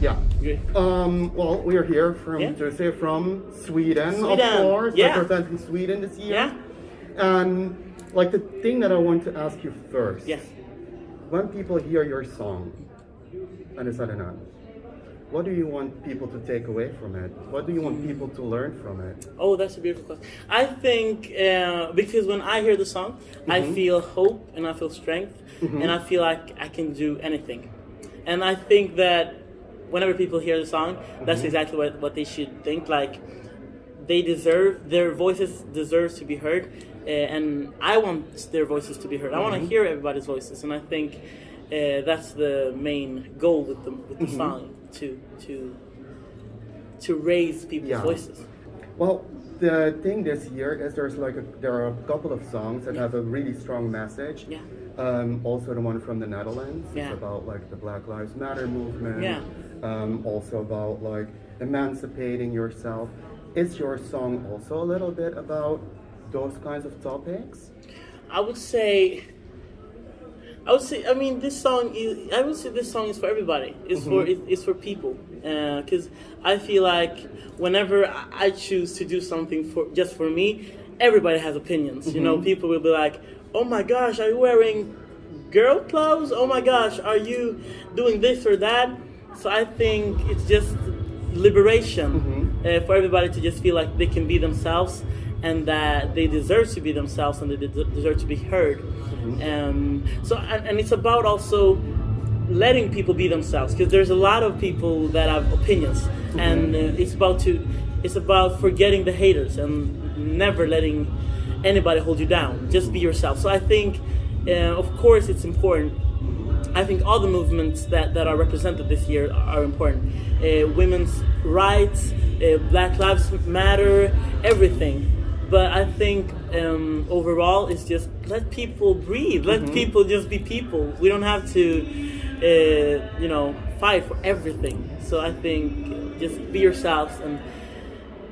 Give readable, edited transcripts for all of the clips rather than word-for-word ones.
Yeah. Great. Well, we are here from Tusse, from Sweden, of course, representing Sweden this year. Yeah. And like the thing that I want to ask you first. Yes. When people hear your song, and it's not, what do you want people to take away from it? What do you want people to learn from it? Oh, that's a beautiful question. I think because when I hear the song, I feel hope and I feel strength, and I feel like I can do anything. And I think that whenever people hear the song, that's exactly what they should think. Like, their voices deserve to be heard, and I want their voices to be heard. I want to hear everybody's voices, and I think that's the main goal with the song, to raise people's voices. Well, the thing this year is there are a couple of songs that have a really strong message. Yeah. Also the one from the Netherlands. Yeah. It's about like the Black Lives Matter movement. Yeah. Also about like emancipating yourself. Is your song also a little bit about those kinds of topics? I would say. I mean, this song is for everybody. It's for people. Because I feel like whenever I choose to do something just for me, everybody has opinions. You know, people will be like, "Oh my gosh, are you wearing girl clothes? Oh my gosh, are you doing this or that?" So I think it's just liberation for everybody to just feel like they can be themselves, and that they deserve to be themselves, and they deserve to be heard. So it's about also letting people be themselves, because there's a lot of people that have opinions, and it's about forgetting the haters and never letting anybody hold you down. Just be yourself. So I think, of course, it's important. I think all the movements that are represented this year are important. Women's rights, Black Lives Matter, everything. But I think overall, it's just let people breathe. Let people just be people. We don't have to, fight for everything. So I think just be yourselves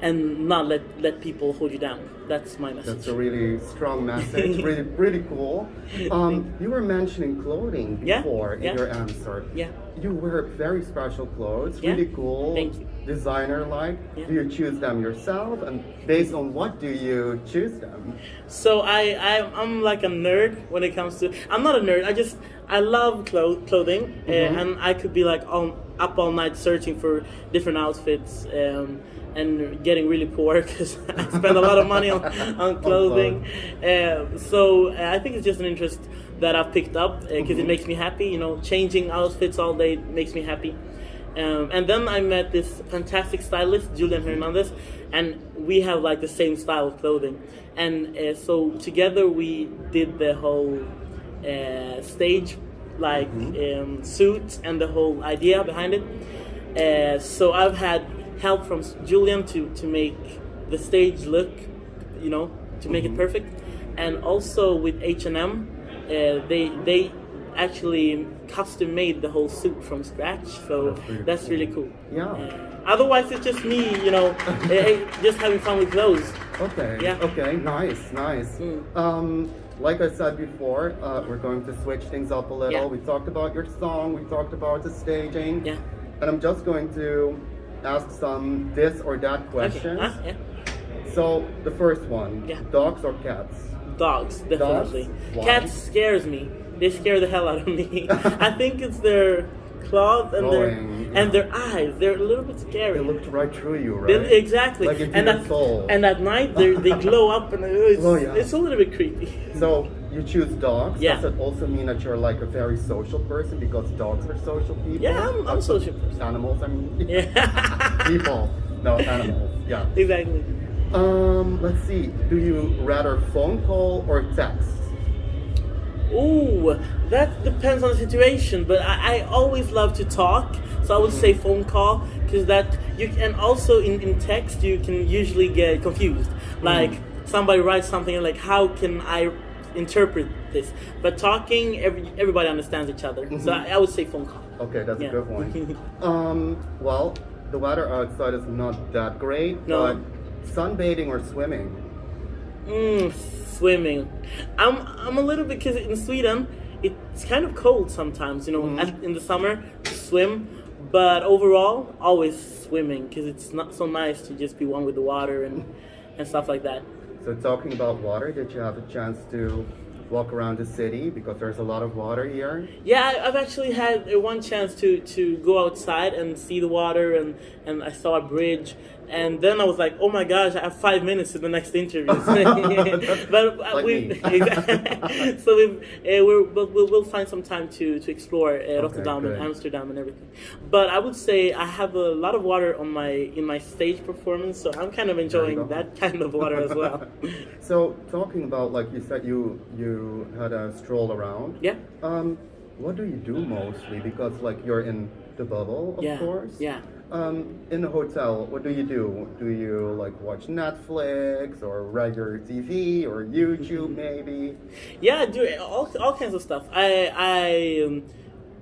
and not let people hold you down. That's my message. That's a really strong message. Really cool. You were mentioning clothing before in your answer. Yeah. You wear very special clothes. Really cool. Thank you. Designer-like. Yeah. Do you choose them yourself? And based on what do you choose them? So I'm like a nerd when it comes to. I'm not a nerd. I love clothing, and I could be like up all night searching for different outfits. And getting really poor because I spend a lot of money on clothing. So I think it's just an interest that I've picked up because it makes me happy. You know, changing outfits all day makes me happy. And then I met this fantastic stylist, Julian Hernandez, and we have like the same style of clothing. And so together we did the whole stage, like suit and the whole idea behind it. So I've had help from Julian to make the stage look, to make it perfect, and also with H&M, they actually custom made the whole suit from scratch, so that's really cool. Yeah. Otherwise, it's just me, just having fun with clothes. Okay. Yeah. Okay. Nice. Like I said before, we're going to switch things up a little. Yeah. We talked about your song. We talked about the staging. Yeah. And I'm just going to ask some this or that questions. Okay. So the first one, dogs or cats? Dogs, definitely. Dogs? Cats scares me. They scare the hell out of me. I think it's their claws and their eyes. They're a little bit scary. They looked right through you, right? Exactly. Like into your soul. And at night they glow up, and it's a little bit creepy. So you choose dogs. Yeah. Does it also mean that you're like a very social person because dogs are social people? Yeah, I'm a social person. Animals, I mean. Yeah. People, no animals. Yeah. Exactly. Let's see. Do you rather phone call or text? Ooh, that depends on the situation, but I always love to talk, so I would say phone call, because and also in text you can usually get confused. Like somebody writes something and like, how can I interpret this? But talking, everybody understands each other, so I would say phone call. Okay, that's a good one. Well, the weather outside is not that great, but sunbathing or swimming? Swimming. I'm a little bit, because in Sweden it's kind of cold sometimes, in the summer to swim, But overall, always swimming, because it's not so nice to just be one with the water and stuff like that. So talking about water, did you have a chance to walk around the city because there's a lot of water here? Yeah, I've actually had one chance to go outside and see the water, and I saw a bridge, and then I was like, oh my gosh, I have 5 minutes to the next interview. But like me. So we'll find some time to explore Rotterdam and Amsterdam and everything. But I would say I have a lot of water in my stage performance, so I'm kind of enjoying that kind of water as well. So talking about, like you said, you had a stroll around. Yeah. What do you do mostly? Because like you're in the bubble, of course. Yeah. In the hotel, what do you do? Do you like watch Netflix or regular TV or YouTube maybe? Yeah, I do all kinds of stuff.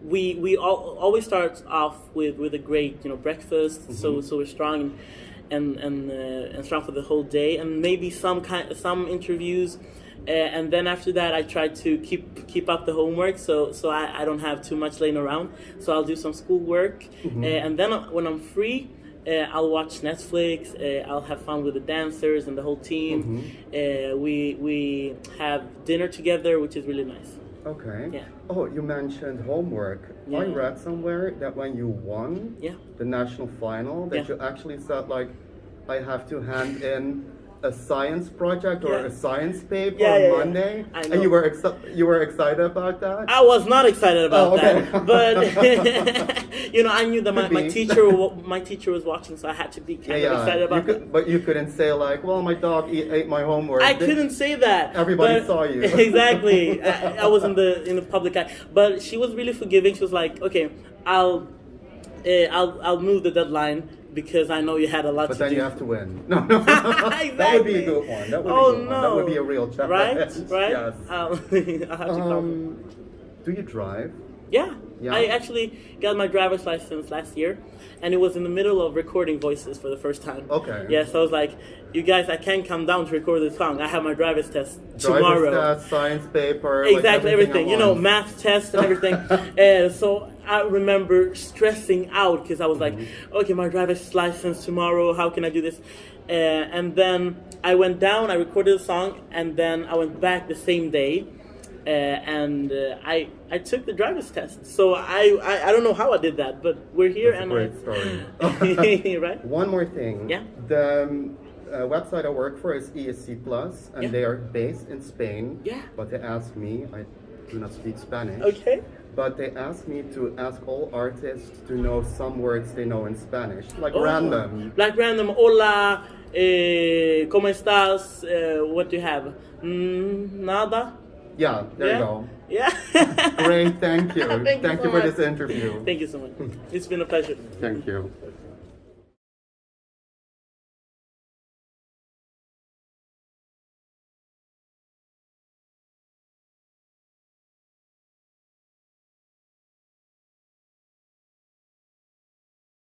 We always start off with a great breakfast, so we're strong and strong for the whole day, and maybe some interviews. And then after that, I try to keep up the homework, so I don't have too much laying around. So I'll do some schoolwork, and then when I'm free, I'll watch Netflix. I'll have fun with the dancers and the whole team. We have dinner together, which is really nice. Okay. Yeah. Oh, you mentioned homework. Yeah. I read somewhere that when you won the national final, that you actually said like, I have to hand in a science project or a science paper on Monday, and you were excited about that? I was not excited about that, but I knew that my teacher was watching, so I had to be kind of excited about that. But you couldn't say like, well, my dog ate my homework. I couldn't say that. Everybody saw you. Exactly. I was in the public eye, but she was really forgiving. She was like, okay, I'll move the deadline, because I know you had a lot to do. But then you have to win. No. Exactly. That would be a good one. That would be a good one. That would be a real challenge. Right? Yes. I'll have to come. Do you drive? Yeah. I actually got my driver's license last year, and it was in the middle of recording voices for the first time. Okay. Yeah, so I was like, you guys, I can't come down to record this song. I have my driver's test tomorrow. Driver's test, science paper. Exactly, like everything. Math test and everything. So I remember stressing out, because I was like, okay, my driver's license tomorrow. How can I do this? And then I went down, I recorded the song, and then I went back the same day. And I took the driver's test. So I don't know how I did that, but we're here. That's a great story. Right? One more thing. Yeah. The website I work for is ESC Plus, and they are based in Spain. Yeah. But they asked me, I do not speak Spanish. Okay. But they asked me to ask all artists to know some words they know in Spanish, like random. Like random. Hola, ¿cómo estás? What do you have? Nada. Yeah, there you go. Yeah. Great, thank you. Thank you so for much. this interview. Thank you so much. It's been a pleasure. Thank you.